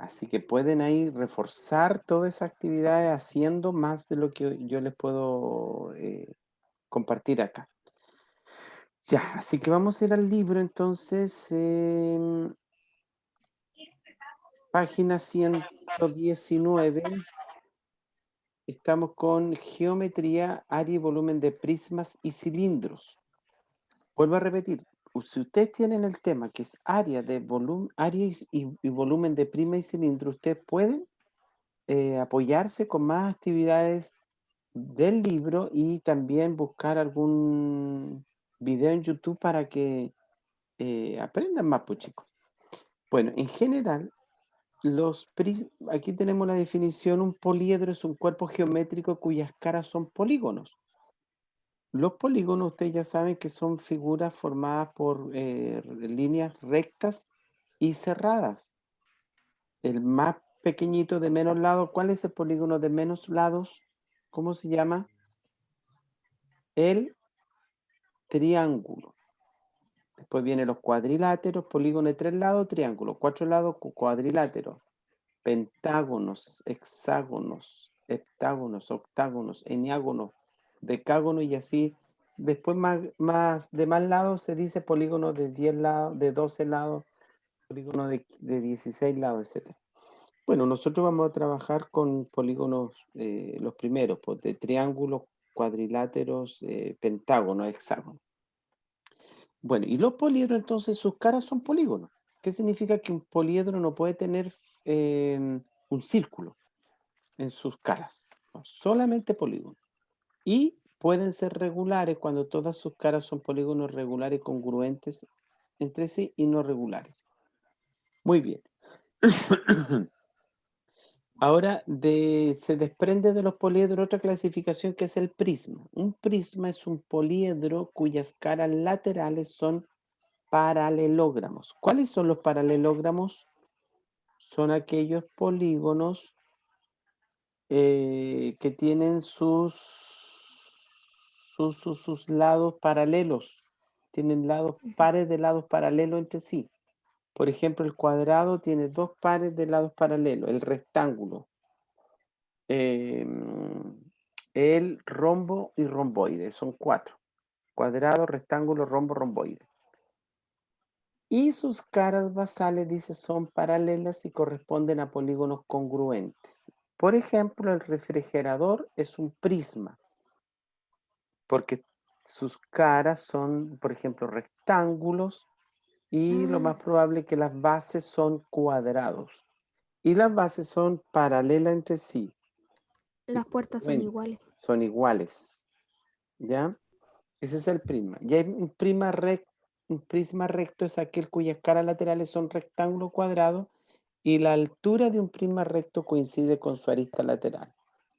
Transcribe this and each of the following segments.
Así que pueden ahí reforzar todas esas actividades haciendo más de lo que yo les puedo compartir acá. Ya, así que vamos a ir al libro entonces. Página 119. Estamos con geometría, área y volumen de prismas y cilindros. Vuelvo a repetir, si ustedes tienen el tema que es área de volumen, área y volumen de prisma y cilindro, ustedes pueden apoyarse con más actividades del libro y también buscar algún video en YouTube para que aprendan más, pues chicos. Bueno, en general, aquí tenemos la definición: un poliedro es un cuerpo geométrico cuyas caras son polígonos. Los polígonos, ustedes ya saben que son figuras formadas por líneas rectas y cerradas. El más pequeñito de menos lados, ¿cuál es el polígono de menos lados? ¿Cómo se llama? El triángulo. Después vienen los cuadriláteros, polígono de 3 lados, triángulo, 4 lados, cuadrilátero, pentágonos, hexágonos, heptágonos, octágonos, eniágonos, decágono y así. Después de más lados se dice polígono de 10 lados, de 12 lados, polígono de 16 lados, etc. Bueno, nosotros vamos a trabajar con polígonos, los primeros, pues, de triángulos, cuadriláteros, pentágonos, hexágonos. Bueno, y los poliedros entonces sus caras son polígonos. ¿Qué significa que un poliedro no puede tener un círculo en sus caras? No, solamente polígonos. Y pueden ser regulares cuando todas sus caras son polígonos regulares congruentes entre sí y no regulares. Muy bien. Ahora se desprende de los poliedros otra clasificación que es el prisma. Un prisma es un poliedro cuyas caras laterales son paralelogramos. ¿Cuáles son los paralelogramos? Son aquellos polígonos que tienen sus lados paralelos. Tienen pares de lados paralelos entre sí. Por ejemplo, el cuadrado tiene 2 pares de lados paralelos. El rectángulo, el rombo y romboide, son 4. Cuadrado, rectángulo, rombo, romboide. Y sus caras basales, dice, son paralelas y corresponden a polígonos congruentes. Por ejemplo, el refrigerador es un prisma, porque sus caras son, por ejemplo, rectángulos y lo más probable es que las bases son cuadrados. Y las bases son paralelas entre sí. Las puertas son iguales. Son iguales. ¿Ya? Ese es el prisma. Y hay un prisma recto es aquel cuyas caras laterales son rectángulo cuadrado y la altura de un prisma recto coincide con su arista lateral.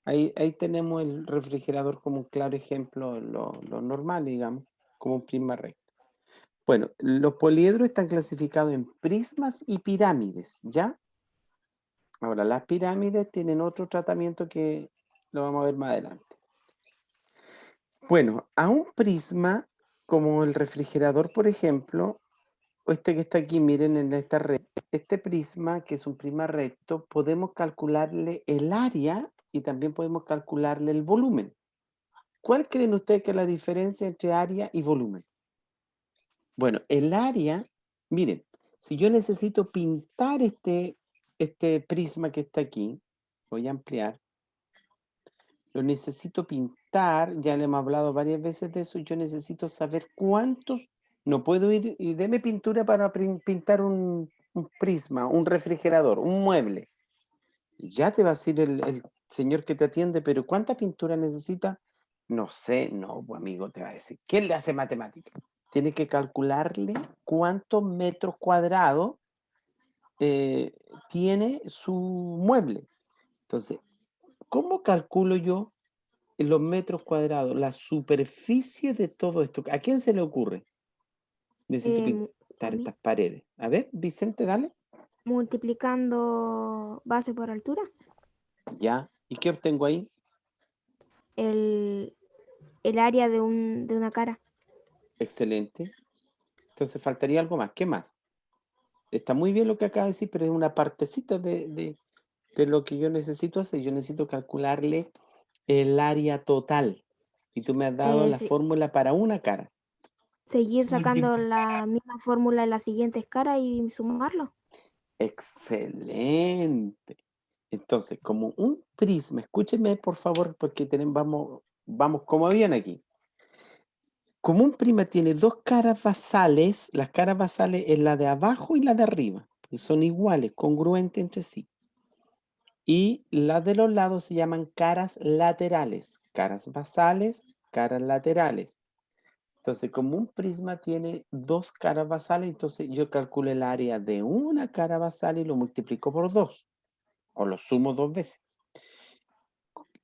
Ahí tenemos el refrigerador como un claro ejemplo, lo normal, digamos, como un prisma recto. Bueno, los poliedros están clasificados en prismas y pirámides, ¿ya? Ahora, las pirámides tienen otro tratamiento que lo vamos a ver más adelante. Bueno, a un prisma, como el refrigerador, por ejemplo, o este que está aquí, miren en esta red, este prisma, que es un prisma recto, podemos calcularle el área y también podemos calcularle el volumen. ¿Cuál creen ustedes que es la diferencia entre área y volumen? Bueno, el área, miren, si yo necesito pintar este prisma que está aquí, voy a ampliar, lo necesito pintar, ya le hemos hablado varias veces de eso, yo necesito saber cuántos, no puedo ir y deme pintura para pintar un prisma, un refrigerador, un mueble. Ya te va a decir el señor que te atiende, pero ¿cuánta pintura necesita? No sé, no, pues, amigo, te va a decir. ¿Quién le hace matemática? Tiene que calcularle cuántos metros cuadrados tiene su mueble. Entonces, ¿cómo calculo yo en los metros cuadrados la superficie de todo esto? ¿A quién se le ocurre? Necesito A pintar mí, estas paredes. A ver, Vicente, dale. multiplicando base por altura, Ya. ¿Y qué obtengo ahí? el, el área de una cara. Excelente. Entonces faltaría algo más. ¿Qué más? está muy bien lo que acaba de decir, pero es una partecita de lo que yo necesito hacer. Yo necesito calcularle el área total. Y tú me has dado la Sí, fórmula para una cara. seguir sacando la misma fórmula en las siguientes caras y sumarlo. Excelente. Entonces, como un prisma, escúcheme por favor, porque vamos como bien aquí. Como un prisma tiene dos caras basales, las caras basales es la de abajo y la de arriba, que son iguales, congruentes entre sí. Y las de los lados se llaman caras laterales, caras basales, caras laterales. Entonces, como un prisma tiene dos caras basales, entonces yo calculo el área de una cara basal y lo multiplico por 2, o lo sumo 2 veces.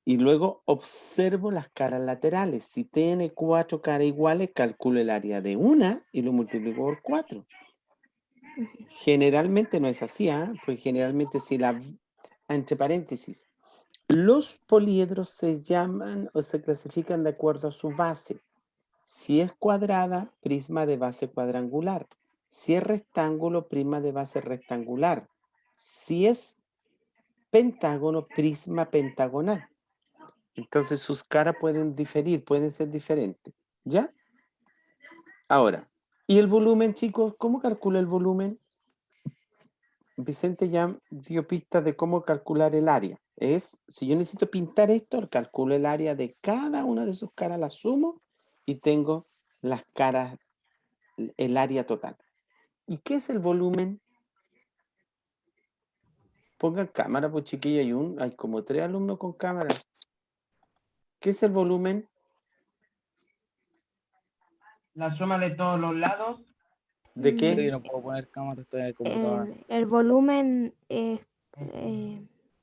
Y luego observo las caras laterales. Si tiene 4 caras iguales, calculo el área de una y lo multiplico por 4. Generalmente no es así, pues generalmente si entre paréntesis, los poliedros se llaman o se clasifican de acuerdo a su base. Si es cuadrada, prisma de base cuadrangular. Si es rectángulo, prisma de base rectangular. Si es pentágono, prisma pentagonal. Entonces sus caras pueden diferir, pueden ser diferentes. ¿Ya? Ahora, ¿y el volumen, chicos? ¿Cómo calcula el volumen? Vicente ya dio pistas de cómo calcular el área. Si yo necesito pintar esto, calculo el área de cada una de sus caras, la sumo y tengo las caras, el área total. ¿Y qué es el volumen? Pongan cámara, pues chiquilla, hay como 3 alumnos con cámara. ¿Qué es el volumen? La suma de todos los lados. ¿De Creo que qué? yo no puedo poner cámara, estoy en el computador. El volumen es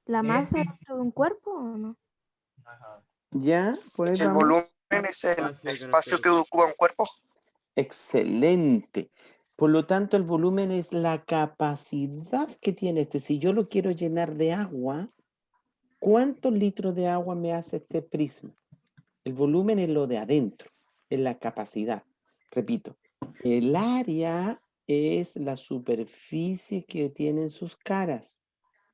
la de masa este- de un cuerpo o no. Ajá. ¿Ya? Por ahí El vamos. volumen es el espacio que ocupa un cuerpo. Excelente. Por lo tanto, el volumen es la capacidad que tiene este. Si yo lo quiero llenar de agua, ¿cuántos litros de agua me hace este prisma? El volumen es lo de adentro, es la capacidad. Repito, el área es la superficie que tienen sus caras.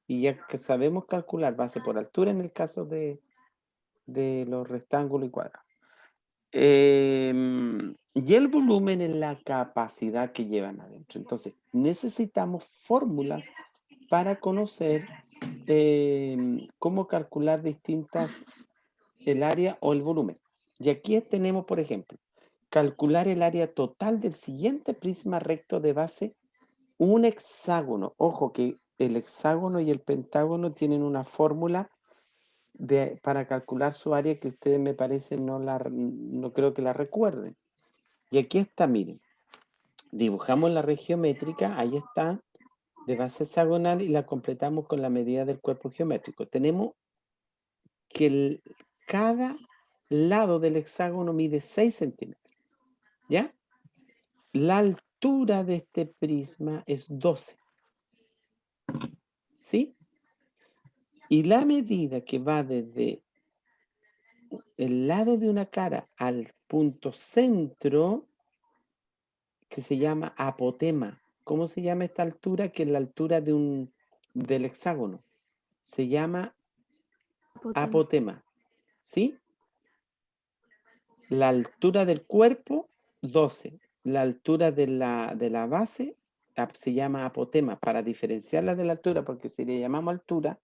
Y ya que sabemos calcular base por altura en el caso de los rectángulos y cuadrados. Y el volumen es la capacidad que llevan adentro. Entonces, necesitamos fórmulas para conocer cómo calcular el área o el volumen. Y aquí tenemos, por ejemplo, calcular el área total del siguiente prisma recto de base, un hexágono. Ojo que el hexágono y el pentágono tienen una fórmula para calcular su área que ustedes me parece no creo que la recuerden. Y aquí está, miren, dibujamos la red geométrica, ahí está, de base hexagonal y la completamos con la medida del cuerpo geométrico. Tenemos que cada lado del hexágono mide 6 centímetros, ¿ya? La altura de este prisma es 12, ¿sí? Y la medida que va desde el lado de una cara al punto centro, que se llama apotema. ¿Cómo se llama esta altura? Que es la altura del hexágono. Se llama apotema. ¿Sí? La altura del cuerpo, 12. La altura de la base se llama apotema, para diferenciarla de la altura, porque si le llamamos altura,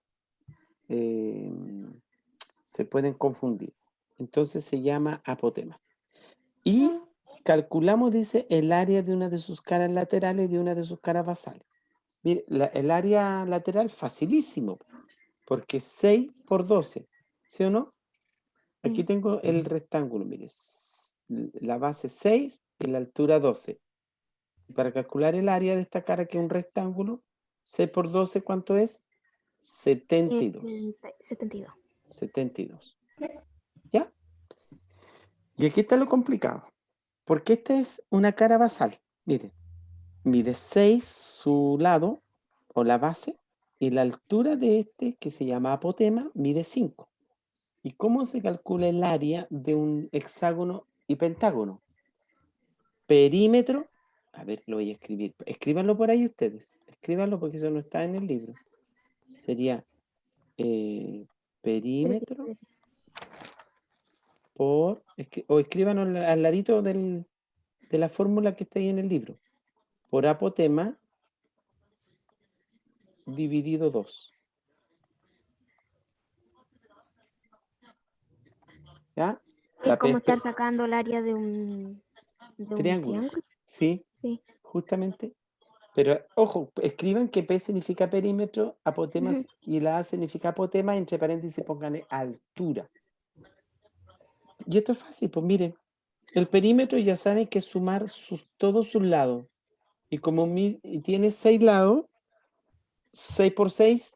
se pueden confundir. Entonces se llama apotema. Y calculamos, dice, el área de una de sus caras laterales y de una de sus caras basales. Mire, el área lateral facilísimo, porque 6 por 12, ¿sí o no? Aquí tengo el rectángulo, mire, la base 6 y la altura 12. Para calcular el área de esta cara, que es un rectángulo, 6 por 12, ¿cuánto es? 72. 72. 72. ¿Ya? Y aquí está lo complicado, porque esta es una cara basal. Miren, mide 6 su lado, o la base, y la altura de este, que se llama apotema, mide 5. ¿Y cómo se calcula el área de un hexágono y pentágono? Perímetro A ver, lo voy a escribir. Escríbanlo por ahí ustedes. Escríbanlo porque eso no está en el libro. Sería perímetro por... o escríbanlo al ladito de la fórmula que está ahí en el libro. Por apotema dividido 2. ¿Ya? Es como P- estar sacando el área de un triángulo. triángulo. Sí, Sí. justamente. Pero, ojo, escriban que P significa perímetro, apotema y la A significa apotema, entre paréntesis pónganle altura. Y esto es fácil, pues miren, el perímetro ya saben que es sumar todos sus lados. Y como y tiene 6 lados, 6 por 6,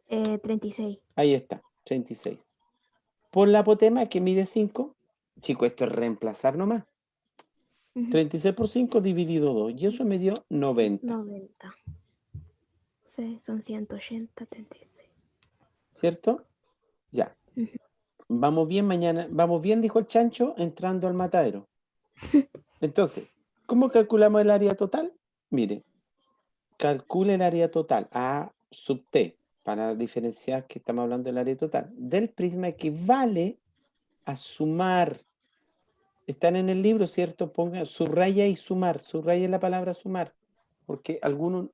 36. ahí está, 36. Por la apotema que mide 5, chico, esto es reemplazar nomás. 36 por 5 dividido 2, y eso me dio 90. 90. Sí, son 180, 36. ¿Cierto? Ya. Ujú. Vamos bien mañana. Vamos bien, dijo el chancho, entrando al matadero. Entonces, ¿cómo calculamos el área total? Mire, calcule el área total, A sub T, para diferenciar que estamos hablando del área total, del prisma equivale a sumar. Están en el libro, ¿cierto? Ponga, subraya y sumar. Subraya la palabra sumar. Porque algunos,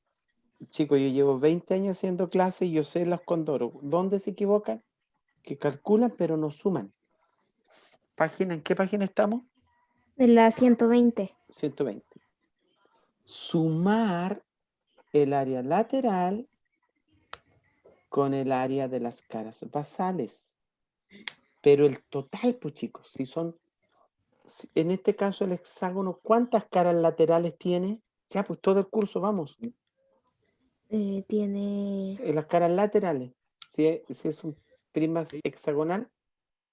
chicos, yo llevo 20 años haciendo clases y yo sé los condoros. ¿Dónde se equivocan? Que calculan pero no suman. ¿En qué página estamos? En la 120. 120. Sumar el área lateral con el área de las caras basales. Pero el total, pues chicos, en este caso el hexágono, ¿cuántas caras laterales tiene? Ya, pues todo el curso, vamos. Tiene Las caras laterales. Si es un prisma hexagonal.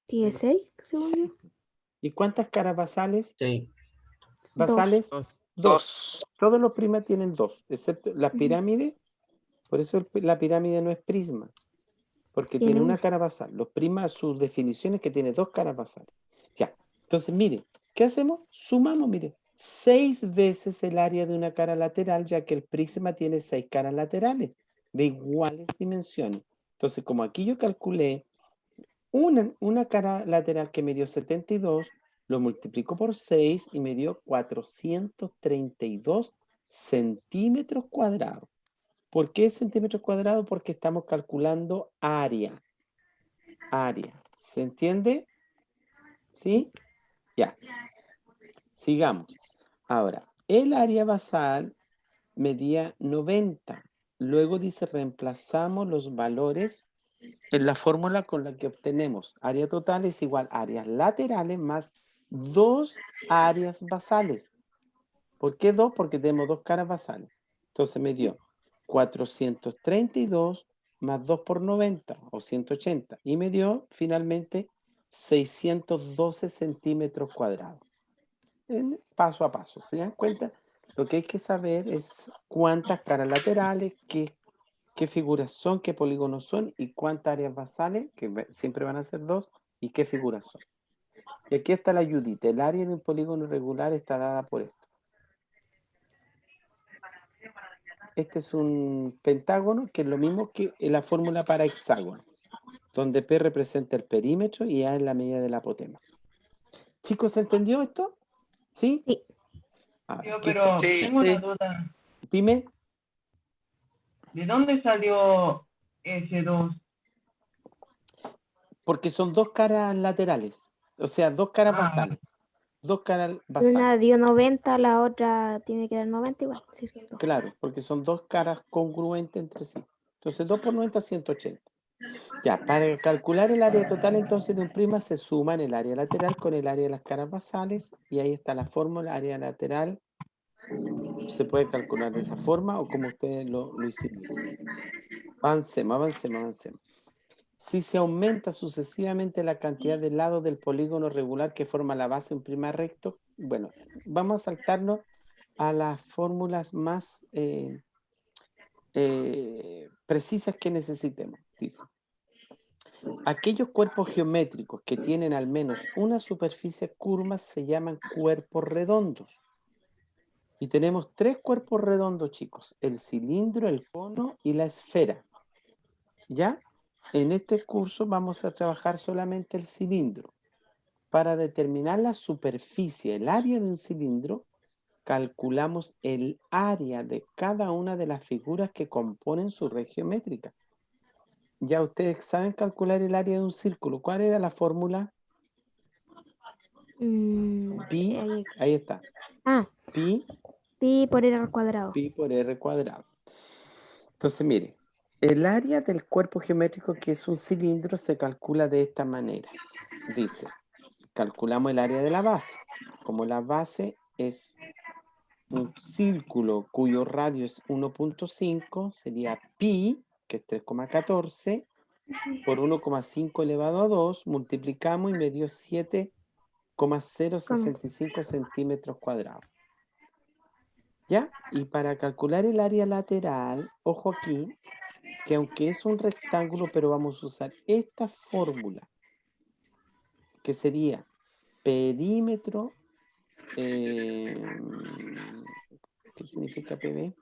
16, según yo. ¿Y cuántas caras basales? Sí. ¿Basales? 2. 2. Todos los prismas tienen 2, excepto la pirámide. Por eso la pirámide no es prisma, porque tiene una cara basal. Los prismas, sus definiciones que tiene 2 caras basales. Ya, entonces mire, ¿qué hacemos? Sumamos, mire, 6 veces el área de una cara lateral, ya que el prisma tiene 6 caras laterales de iguales dimensiones. Entonces, como aquí yo calculé una cara lateral que me dio 72, lo multiplico por 6 y me dio 432 centímetros cuadrados. ¿Por qué centímetros cuadrados? Porque estamos calculando área. Área. ¿Se entiende? ¿Sí? Ya. Sigamos. Ahora, el área basal medía 90. Luego dice, reemplazamos los valores en la fórmula con la que obtenemos. Área total es igual a áreas laterales más 2 áreas basales. ¿Por qué 2? Porque tenemos 2 caras basales. Entonces me dio 432 más 2 por 90 o 180. Y me dio finalmente 612 centímetros cuadrados. Paso a paso. ¿Se dan cuenta? Lo que hay que saber es cuántas caras laterales, qué figuras son, qué polígonos son y cuántas áreas basales, que siempre van a ser 2, y qué figuras son. Y aquí está la ayudita. El área de un polígono irregular está dada por esto. Este es un pentágono, que es lo mismo que la fórmula para hexágono, donde P representa el perímetro y A es la medida del apotema. Chicos, ¿se entendió esto? ¿Sí? Sí. Ahora, Yo, aquí pero está. Sí. tengo una duda. Dime. ¿De dónde salió ese 2? Porque son 2 caras laterales, o sea, 2 caras Ah, basales. 2 caras basales. Una dio 90, la otra tiene que dar 90 igual. Sí, son 2. Claro, porque son 2 caras congruentes entre sí. Entonces, 2 por 90, 180. Ya, para calcular el área total entonces de un prisma se suman el área lateral con el área de las caras basales y ahí está la fórmula, área lateral. Se puede calcular de esa forma o como ustedes lo hicieron. Avancemos. Si se aumenta sucesivamente la cantidad de lados del polígono regular que forma la base de un prisma recto, bueno, vamos a saltarnos a las fórmulas más precisas que necesitemos. Dice, aquellos cuerpos geométricos que tienen al menos una superficie curva se llaman cuerpos redondos. Y tenemos 3 cuerpos redondos, chicos. El cilindro, el cono y la esfera. ¿Ya? En este curso vamos a trabajar solamente el cilindro. Para determinar la superficie, el área de un cilindro, calculamos el área de cada una de las figuras que componen su red geométrica. Ya ustedes saben calcular el área de un círculo. ¿Cuál era la fórmula? Pi, ahí está. Pi pi por r al cuadrado. pi por r cuadrado. Entonces, mire, el área del cuerpo geométrico que es un cilindro se calcula de esta manera. Dice, calculamos el área de la base. Como la base es un círculo cuyo radio es 1.5, sería pi, que es 3,14, por 1,5 elevado a 2, multiplicamos y me dio 7,065 centímetros cuadrados. ¿Ya? Y para calcular el área lateral, ojo aquí, que aunque es un rectángulo, pero vamos a usar esta fórmula, que sería perímetro, ¿qué significa PB?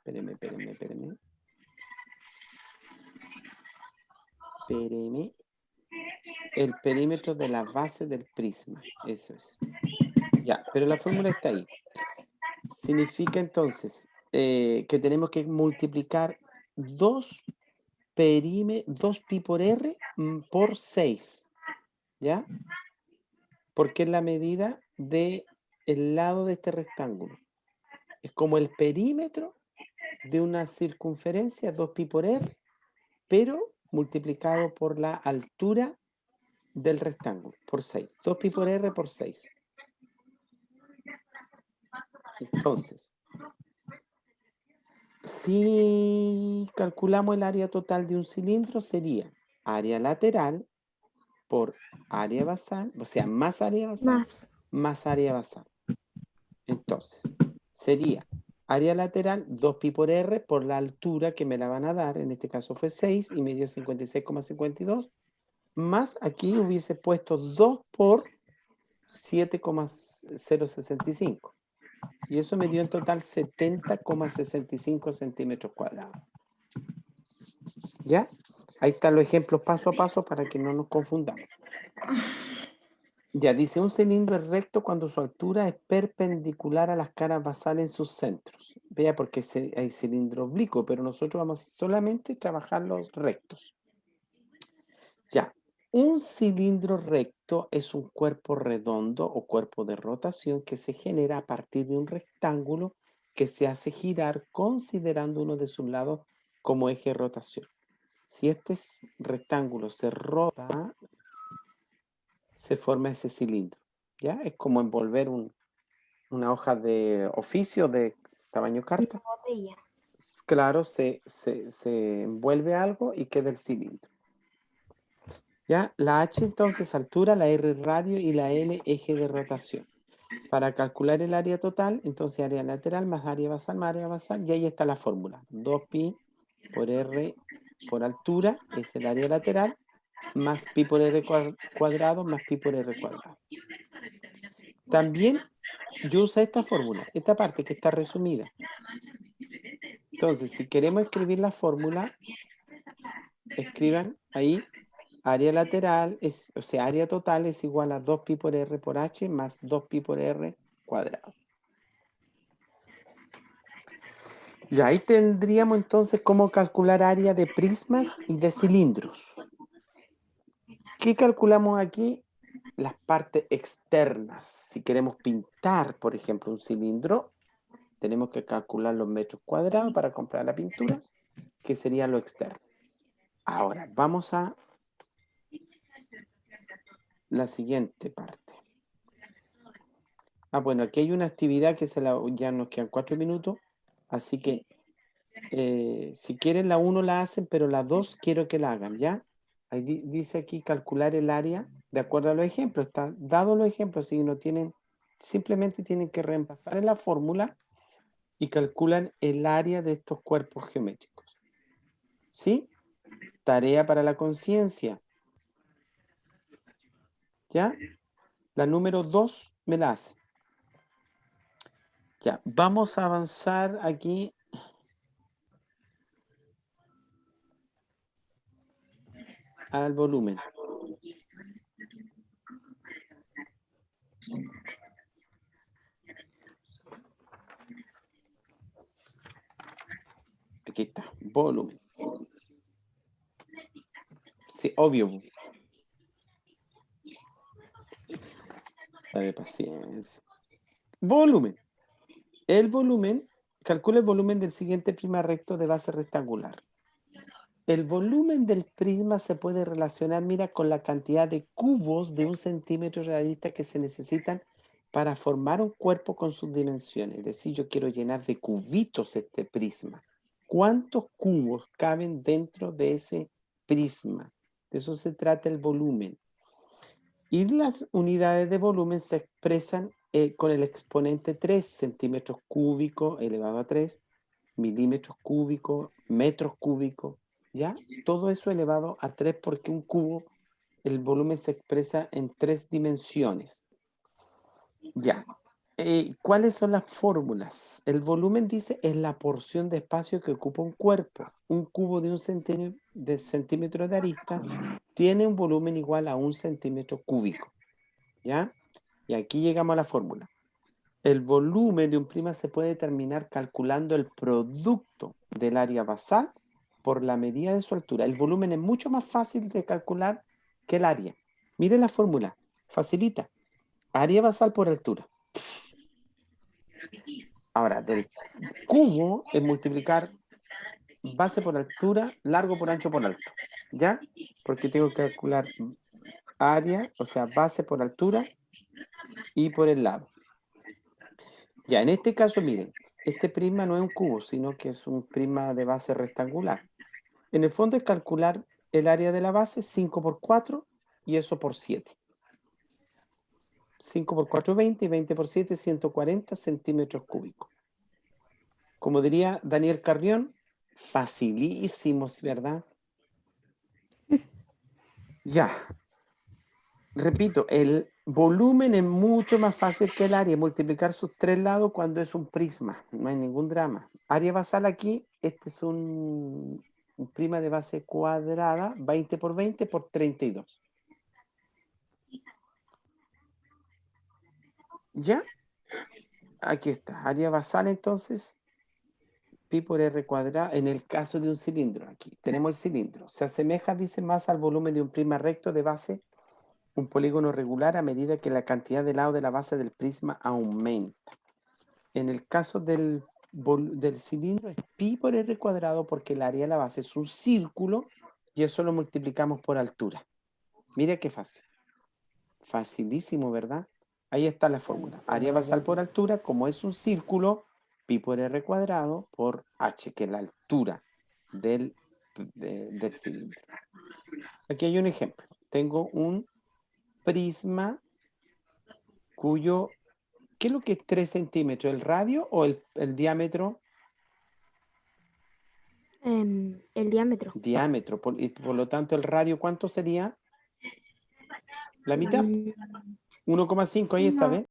Espérenme. El perímetro de la base del prisma, eso es. Ya, pero la fórmula está ahí. Significa entonces que tenemos que multiplicar 2 pi por r por 6, ¿ya? Porque es la medida del lado de este rectángulo. Es como el perímetro de una circunferencia, 2 pi por r, pero multiplicado por la altura del rectángulo, por 6. 2 pi por r por 6. Entonces, si calculamos el área total de un cilindro, sería área lateral por área basal, o sea, más área basal, más área basal. Entonces, sería área lateral 2 pi por r por la altura que me la van a dar, en este caso fue 6 y me dio 56,52, más aquí hubiese puesto 2 por 7,065. Y eso me dio en total 70,65 centímetros cuadrados. ¿Ya? Ahí están los ejemplos paso a paso para que no nos confundamos. Ya, dice, un cilindro es recto cuando su altura es perpendicular a las caras basales en sus centros. Vea, porque hay cilindro oblicuo, pero nosotros vamos solamente a trabajar los rectos. Ya, un cilindro recto es un cuerpo redondo o cuerpo de rotación que se genera a partir de un rectángulo que se hace girar considerando uno de sus lados como eje de rotación. Si este rectángulo se rota, se forma ese cilindro. ¿Ya? Es como envolver una hoja de oficio de tamaño carta. Botella. Claro, se envuelve algo y queda el cilindro. ¿Ya? La H entonces altura, la R radio y la L eje de rotación. Para calcular el área total, entonces área lateral más área basal, y ahí está la fórmula. 2pi por R por altura es el área lateral, más pi por R cuadrado más pi por R cuadrado. También yo uso esta fórmula, esta parte que está resumida. Entonces, si queremos escribir la fórmula, escriban ahí, área lateral, o sea, área total es igual a 2pi por R por H más 2pi por R cuadrado. Ya ahí tendríamos entonces cómo calcular área de prismas y de cilindros. ¿Qué calculamos aquí? Las partes externas. Si queremos pintar, por ejemplo, un cilindro, tenemos que calcular los metros cuadrados para comprar la pintura, que sería lo externo. Ahora, vamos a la siguiente parte. Bueno, aquí hay una actividad que ya nos quedan 4 minutos, así que si quieren la 1 la hacen, pero la 2 quiero que la hagan, ¿ya? Ahí dice aquí calcular el área de acuerdo a los ejemplos. Está dado los ejemplos, si no tienen, simplemente tienen que reemplazar en la fórmula y calculan el área de estos cuerpos geométricos. ¿Sí? Tarea para la conciencia. ¿Ya? La número 2 me la hace. Ya, vamos a avanzar aquí. Al volumen. Aquí está, volumen. Sí, obvio. Dale paciencia. Volumen. El volumen, calcula el volumen del siguiente prisma recto de base rectangular. El volumen del prisma se puede relacionar, mira, con la cantidad de cubos de 1 centímetro realista que se necesitan para formar un cuerpo con sus dimensiones. Es decir, yo quiero llenar de cubitos este prisma. ¿Cuántos cubos caben dentro de ese prisma? De eso se trata el volumen. Y las unidades de volumen se expresan con el exponente 3 centímetros cúbicos elevado a 3, milímetros cúbicos, metros cúbicos, ¿ya? Todo eso elevado a 3 porque un cubo, el volumen se expresa en 3 dimensiones. Ya. ¿Cuáles son las fórmulas? El volumen, dice, es la porción de espacio que ocupa un cuerpo. Un cubo de 1 centímetro de arista tiene un volumen igual a 1 centímetro cúbico. ¿Ya? Y aquí llegamos a la fórmula. El volumen de un prisma se puede determinar calculando el producto del área basal por la medida de su altura. El volumen es mucho más fácil de calcular que el área. Mire la fórmula. Facilita. Área basal por altura. Ahora, del cubo es multiplicar base por altura, largo por ancho por alto. ¿Ya? Porque tengo que calcular área, o sea, base por altura y por el lado. Ya, en este caso, miren, este prisma no es un cubo, sino que es un prisma de base rectangular. En el fondo es calcular el área de la base, 5 por 4, y eso por 7. 5 por 4, 20, y 20 por 7, 140 centímetros cúbicos. Como diría Daniel Carrión, facilísimos, ¿verdad? Ya. Repito, el volumen es mucho más fácil que el área, multiplicar sus 3 lados cuando es un prisma, no hay ningún drama. Área basal aquí, este es un prisma de base cuadrada, 20 por 20 por 32. ¿Ya? Aquí está, área basal entonces, pi por r cuadrado, en el caso de un cilindro, aquí tenemos el cilindro, se asemeja, dice, más al volumen de un prisma recto de base, un polígono regular, a medida que la cantidad de lado de la base del prisma aumenta. En el caso del cilindro es pi por r cuadrado porque el área de la base es un círculo y eso lo multiplicamos por altura. Mira qué fácil. Facilísimo, ¿verdad? Ahí está la fórmula. Área basal por altura, como es un círculo, pi por r cuadrado por h, que es la altura del cilindro. Aquí hay un ejemplo. Tengo un prisma cuyo... ¿Qué es lo que es 3 centímetros? ¿El radio o el diámetro? El diámetro. Diámetro. Y por lo tanto, ¿el radio cuánto sería? La mitad. 1,5, ahí está, ¿ves?